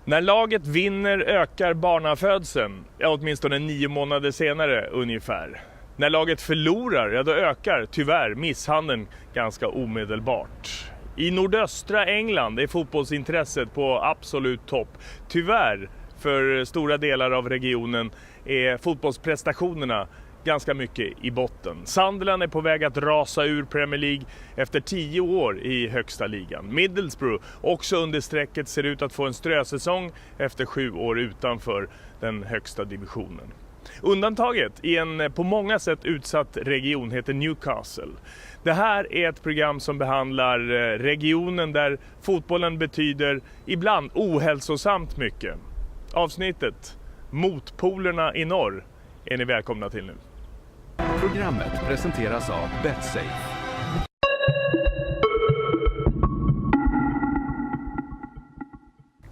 När laget vinner ökar barnafödseln, åtminstone 9 månader senare ungefär. När laget förlorar, då ökar tyvärr misshandeln ganska omedelbart. I nordöstra England är fotbollsintresset på absolut topp. Tyvärr för stora delar av regionen är fotbollsprestationerna ganska mycket i botten. Sunderland är på väg att rasa ur Premier League efter 10 år i högsta ligan. Middlesbrough, också under strecket, ser ut att få en strösäsong efter 7 år utanför den högsta divisionen. Undantaget i en på många sätt utsatt region heter Newcastle. Det här är ett program som behandlar regionen där fotbollen betyder ibland ohälsosamt mycket. Avsnittet MOTPOLERNA i norr är ni välkomna till nu. Programmet presenteras av BetSafe.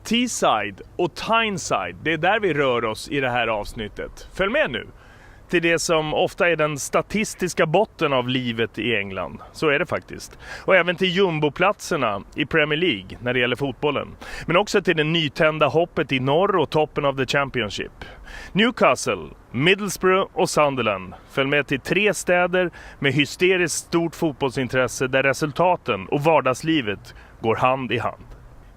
Teesside och Tyneside, det är där vi rör oss i det här avsnittet. Följ med nu till det som ofta är den statistiska botten av livet i England. Så är det faktiskt. Och även till jumboplatserna i Premier League när det gäller fotbollen. Men också till det nytända hoppet i norr och toppen av the Championship. Newcastle, Middlesbrough och Sunderland. Följ med till 3 städer med hysteriskt stort fotbollsintresse där resultaten och vardagslivet går hand i hand.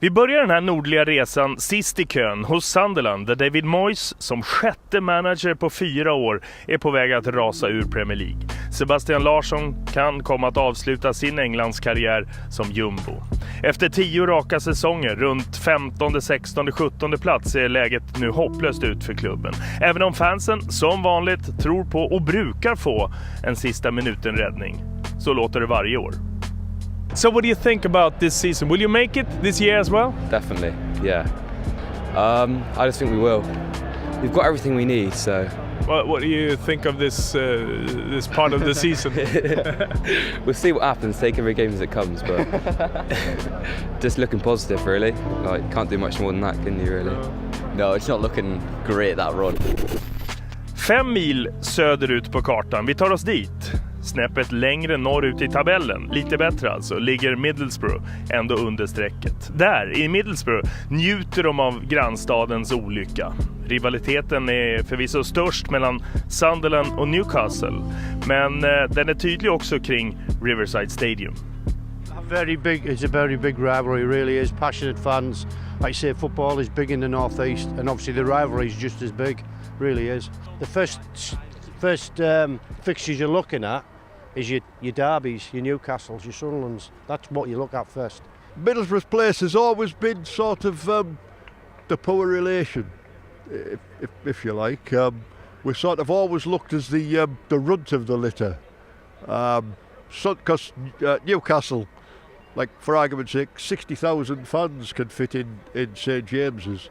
Vi börjar den här nordliga resan sist i kön hos Sunderland där David Moyes som 6:e manager på 4 år är på väg att rasa ur Premier League. Sebastian Larsson kan komma att avsluta sin Englands karriär som jumbo. Efter 10 raka säsonger runt 15, 16, 17 plats är läget nu hopplöst ut för klubben. Även om fansen som vanligt tror på och brukar få en sista minuten räddning. Så låter det varje år. So what do you think about this season? Will you make it this year as well? Definitely, yeah. I just think we will. We've got everything we need, so... What do you think of this part of the season? We'll see what happens, take every game as it comes, but... just looking positive, really. Like, can't do much more than that, can you, really? No, it's not looking great, that run. 5 mil söderut på kartan, vi tar oss dit. Snäppet längre norrut i tabellen, lite bättre alltså, ligger Middlesbrough ändå under strecket. Där, i Middlesbrough, njuter de av grannstadens olycka. Rivaliteten är förvisso störst mellan Sunderland och Newcastle, men den är tydlig också kring Riverside Stadium. It's a very big rivalry, really is. Passionate fans. Like you say, football is big in the northeast, and obviously the rivalry is just as big, really is. The first fixtures you're looking at is your derbies, your Newcastles, your Sunderlands. That's what you look at first. Middlesbrough's place has always been sort of the poor relation, if you like. We sort of always looked as the runt of the litter. Because Newcastle, like for argument's sake, 60,000 fans can fit in St James's.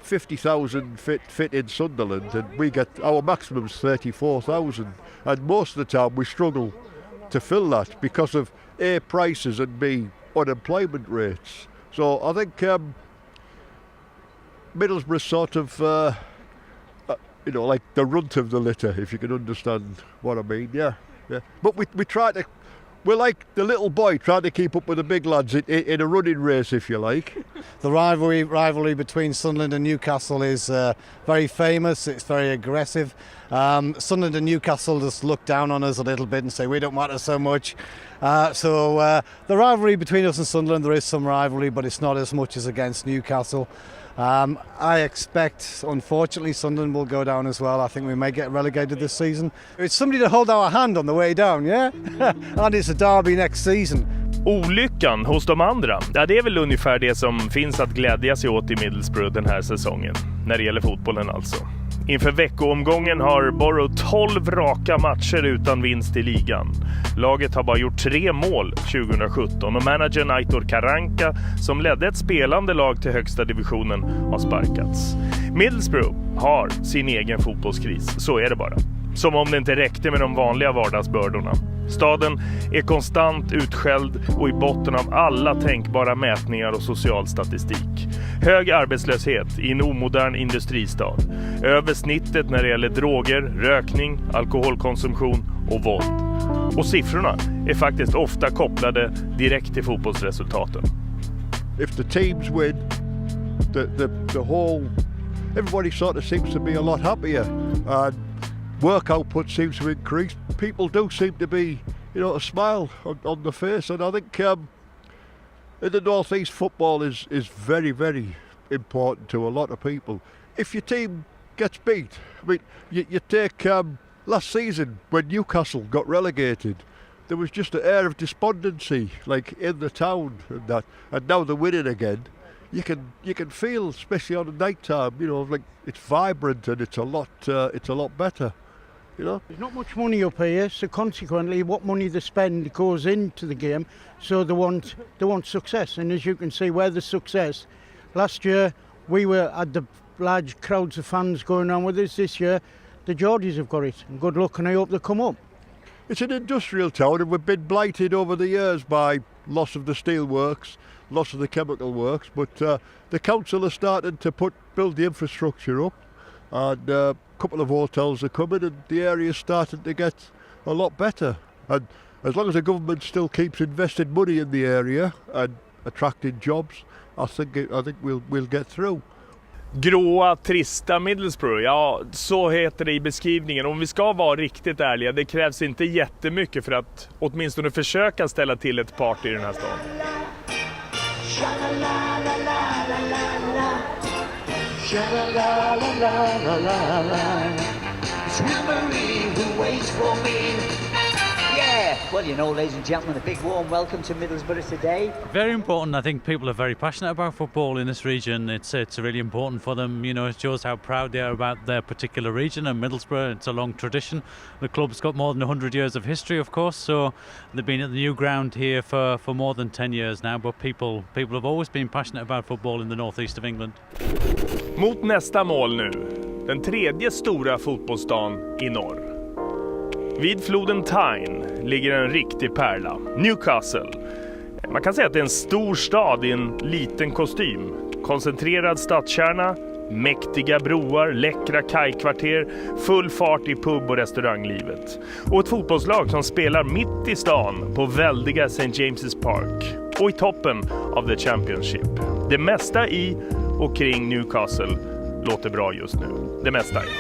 50,000 fit in Sunderland, and we get our maximum's 34,000, and most of the time we struggle to fill that because of A, prices, and B, unemployment rates. So I think Middlesbrough sort of like the runt of the litter, if you can understand what I mean. Yeah. But we try to. We're like the little boy trying to keep up with the big lads in a running race, if you like. The rivalry between Sunderland and Newcastle is very famous. It's very aggressive. Sunderland and Newcastle just look down on us a little bit and say we don't matter so much. So the rivalry between us and Sunderland, there is some rivalry, but it's not as much as against Newcastle. I expect, unfortunately, Sunderland will go down as well. I think we may get relegated this season. It's somebody to hold our hand on the way down, yeah? And it's a derby next season. Olyckan hos de andra, ja, det är väl ungefär det som finns att glädja sig åt i Middlesbrough den här säsongen. När det gäller fotbollen alltså. Inför veckoomgången har Borough 12 raka matcher utan vinst i ligan. Laget har bara gjort 3 mål 2017 och managern Aitor Karanka, som ledde ett spelande lag till högsta divisionen, har sparkats. Middlesbrough har sin egen fotbollskris, så är det bara. Som om det inte räckte med de vanliga vardagsbördorna. Staden är konstant utskälld och i botten av alla tänkbara mätningar och social statistik. Hög arbetslöshet i en omodern industristad. Över snittet när det gäller droger, rökning, alkoholkonsumtion och våld. Och siffrorna är faktiskt ofta kopplade direkt till fotbollsresultaten. If the teams win, the whole, everybody sort of seems to be a lot happier, and work output seems to increase. People do seem to be, a smile on the face, and I think in the North East, football is very, very important to a lot of people. If your team gets beat, I mean, you take last season when Newcastle got relegated, there was just an air of despondency, like in the town, and now they're winning again. You can feel, especially on the night time, like it's vibrant and it's a lot better. There's not much money up here, so consequently what money they spend goes into the game, so they want success. And as you can see, where the success, last year we had the large crowds of fans going on with us. This year the Geordies have got it, and good luck, and I hope they come up. It's an industrial town, and we've been blighted over the years by loss of the steel works, loss of the chemical works, but the council are starting to build the infrastructure up, and a couple of hotels are coming, and the area's starting to get a lot better. And as long as the government still keeps investing money in the area and attracting jobs, I think we'll get through. Gråa, trista Middlesbrough, ja, så heter det i beskrivningen. Om vi ska vara riktigt ärliga, det krävs inte jättemycket för att åtminstone försöka ställa till ett party i den här staden. Well, ladies and gentlemen, a big warm welcome to Middlesbrough today. Very important. I think people are very passionate about football in this region. It's really important for them. It shows how proud they are about their particular region. And Middlesbrough, it's a long tradition. The club's got more than 100 years of history, of course. So they've been at the new ground here for more than 10 years now. But people have always been passionate about football in the northeast of England. Mot nästa mål nu. Den tredje stora fotbollsstan i norr. Vid floden Tyne ligger en riktig pärla, Newcastle. Man kan säga att det är en stor stad i en liten kostym. Koncentrerad stadskärna, mäktiga broar, läckra kajkvarter, full fart i pub- och restauranglivet. Och ett fotbollslag som spelar mitt i stan på väldiga St. James's Park och i toppen av the Championship. Det mesta i och kring Newcastle låter bra just nu. Det mesta, ja.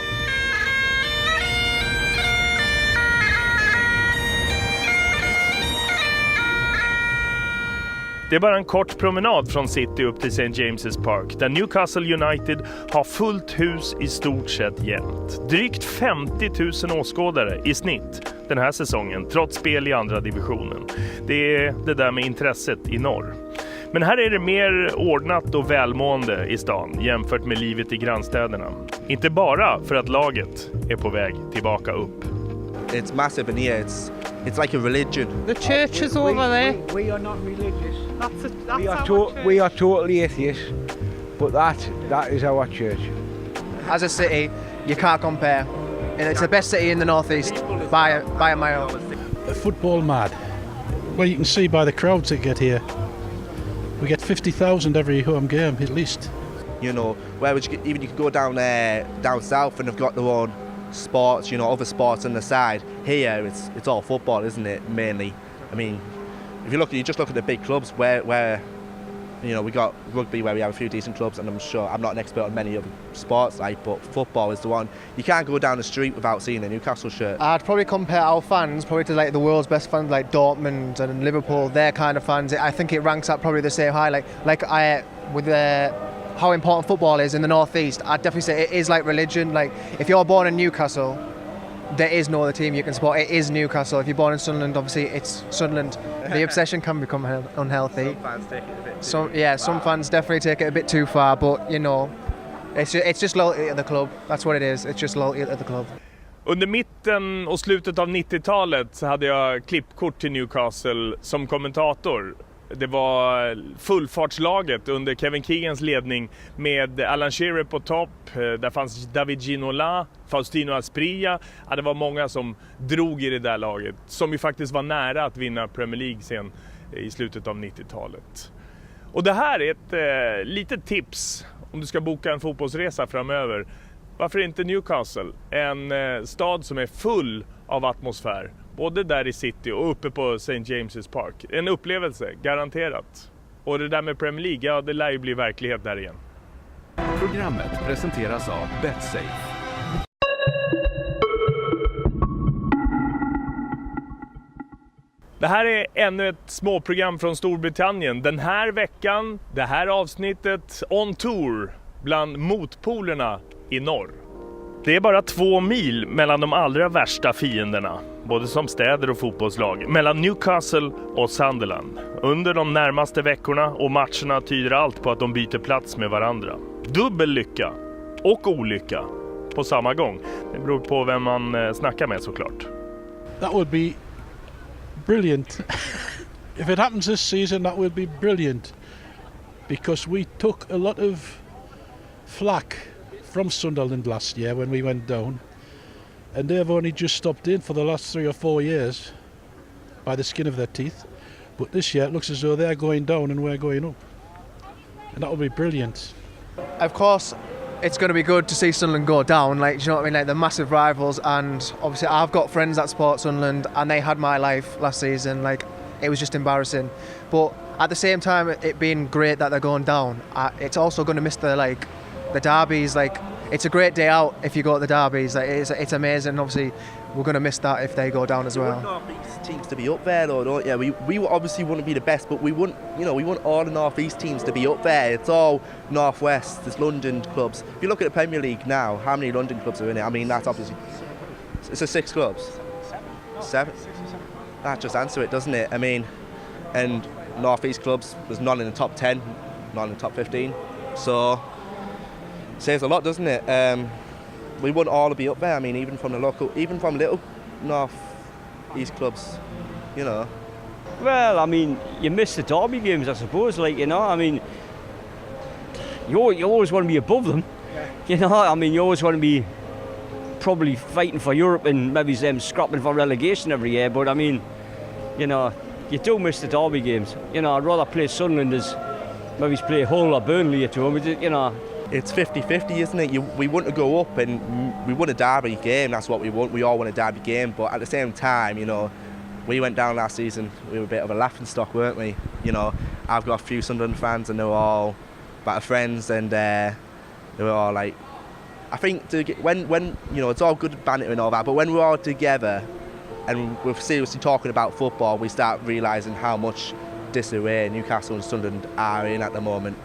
Det är bara en kort promenad från City upp till St. James's Park, där Newcastle United har fullt hus i stort sett jämt. Drygt 50 000 åskådare i snitt den här säsongen, trots spel i andra divisionen. Det är det där med intresset i norr. Men här är det mer ordnat och välmående i stan jämfört med livet i grannstäderna. Inte bara för att laget är på väg tillbaka upp. It's massive in here. It's like a religion. The church is over there. We are not religious. We are totally atheists, but that is our church. As a city, you can't compare. And it's the best city in the northeast by a mile. Football mad. Well, you can see by the crowds that get here. We get 50,000 every home game at least. Whereas you could go down south and have got their own sports, other sports on the side. Here, it's all football, isn't it? Mainly. I mean, if you just look at the big clubs where we got rugby, where we have a few decent clubs, and I'm not an expert on many other sports, but football is the one. You can't go down the street without seeing a Newcastle shirt. I'd probably compare our fans to the world's best fans, like Dortmund and Liverpool. Their kind of fans. I think it ranks up probably the same high. How important football is in the northeast, I'd definitely say it is like religion. Like if you're born in Newcastle, there is no other team you can support. It is Newcastle. If you're born in Sunderland, obviously it's Sunderland. The obsession can become unhealthy. Some fans take it a bit too far. Some fans definitely take it a bit too far. But it's just loyalty to the club. That's what it is. It's just loyalty to the club. Under mitten och slutet av 90-talet så hade jag klippkort till Newcastle som kommentator. Det var fullfartslaget under Kevin Keegans ledning med Alan Shearer på topp. Där fanns David Ginola, Faustino Asprilla. Ja, det var många som drog i det där laget. Som ju faktiskt var nära att vinna Premier League sen i slutet av 90-talet. Och det här är ett litet tips om du ska boka en fotbollsresa framöver. Varför inte Newcastle? En stad som är full av atmosfär. Både där i city och uppe på St. James's Park. En upplevelse, garanterat. Och det där med Premier League, det lär ju bli verklighet där igen. Programmet presenteras av Betsafe. Det här är ännu ett småprogram från Storbritannien. Den här veckan, det här avsnittet on tour bland motpolerna i norr. Det är bara 2 mil mellan de allra värsta fienderna, både som städer och fotbollslag, mellan Newcastle och Sunderland. Under de närmaste veckorna och matcherna tyder allt på att de byter plats med varandra. Dubbel lycka och olycka på samma gång. Det beror på vem man snackar med såklart. That would be brilliant. If it happens this season, that would be brilliant. Because we took a lot of flack from Sunderland last year when we went down, and they've only just stopped in for the last 3 or 4 years by the skin of their teeth. But this year it looks as though they're going down and we're going up, and that would be brilliant. Of course, it's going to be good to see Sunderland go down. Like, do you know what I mean? Like, they're massive rivals, and obviously I've got friends that support Sunderland, and they had my life last season. Like, it was just embarrassing. But at the same time, it being great that they're going down, it's also going to miss the derbies. Like, it's a great day out if you go to the derbies. Like, it's amazing. Obviously, we're going to miss that if they go down as well. We want North East teams to be up there, though, don't you? We obviously wouldn't be the best, but we want all the North East teams to be up there. It's all North West. There's London clubs. If you look at the Premier League now, how many London clubs are in it? I mean, that's obviously it's a 6 clubs. 7. That just answers it, doesn't it? I mean, and North East clubs, there's none in the top 10, none in the top 15. So says a lot, doesn't it? We want all to be up there. I mean, even from little North East clubs, you know. Well, I mean, you miss the derby games, I suppose. Like, you know, I mean, you always want to be above them. You know, I mean, you always want to be probably fighting for Europe and maybe them scrapping for relegation every year. But I mean, you know, you do miss the derby games. You know, I'd rather play Sunderland as maybe play Hull or Burnley at home. You know. It's 50-50, isn't it? We want to go up and we want a derby game. That's what we want. We all want a derby game. But at the same time, you know, we went down last season. We were a bit of a laughing stock, weren't we? You know, I've got a few Sunderland fans and they were all better friends, and they were all like, I think when you know, it's all good banter and all that, but when we're all together and we're seriously talking about football, we start realising how much disarray Newcastle and Sunderland are in at the moment.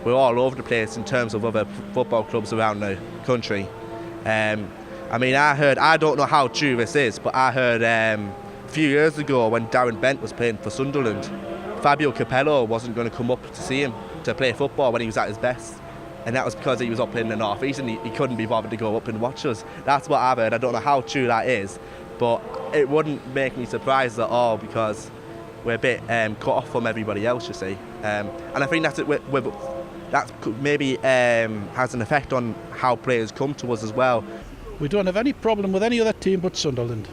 We're all over the place in terms of other football clubs around the country. I mean, I don't know how true this is, but I heard a few years ago when Darren Bent was playing for Sunderland, Fabio Capello wasn't going to come up to see him to play football when he was at his best. And that was because he was up in the North East and he couldn't be bothered to go up and watch us. That's what I've heard. I don't know how true that is, but it wouldn't make me surprised at all because we're a bit cut off from everybody else, you see. And I think that's it. That maybe has an effect on how players come to us as well. We don't have any problem with any other team but Sunderland.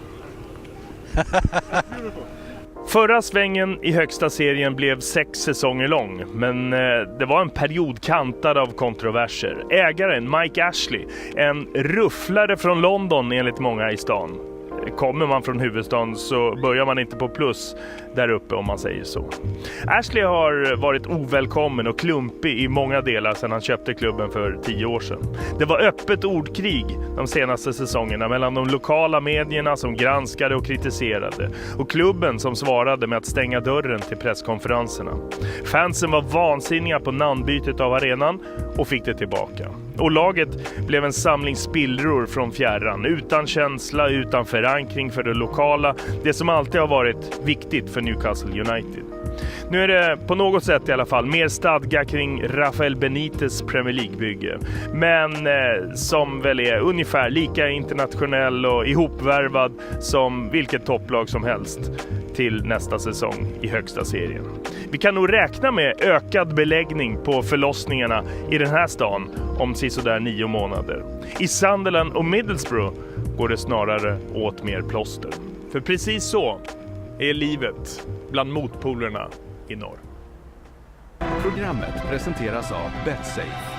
Förra svängen i högsta serien blev 6 säsonger lång, men det var en period kantad av kontroverser. Ägaren Mike Ashley, en rufflare från London enligt många i stan. Kommer man från huvudstaden så börjar man inte på plus där uppe, om man säger så. Ashley har varit ovälkommen och klumpig i många delar sedan han köpte klubben för 10 år sedan. Det var öppet ordkrig de senaste säsongerna mellan de lokala medierna som granskade och kritiserade och klubben som svarade med att stänga dörren till presskonferenserna. Fansen var vansinniga på namnbytet av arenan och fick det tillbaka. Och laget blev en samling spillror från fjärran, utan känsla, utan förankring för det lokala, det som alltid har varit viktigt för Newcastle United. Nu är det på något sätt i alla fall mer stadga kring Rafael Benites Premier League-bygge, men som väl är ungefär lika internationell och ihopvärvad som vilket topplag som helst till nästa säsong i högsta serien. Vi kan nog räkna med ökad beläggning på förlossningarna i den här stan om sådär 9 månader. I Sunderland och Middlesbrough går det snarare åt mer plåster. För precis så är livet bland motpolerna i norr. Programmet presenteras av Betsafe.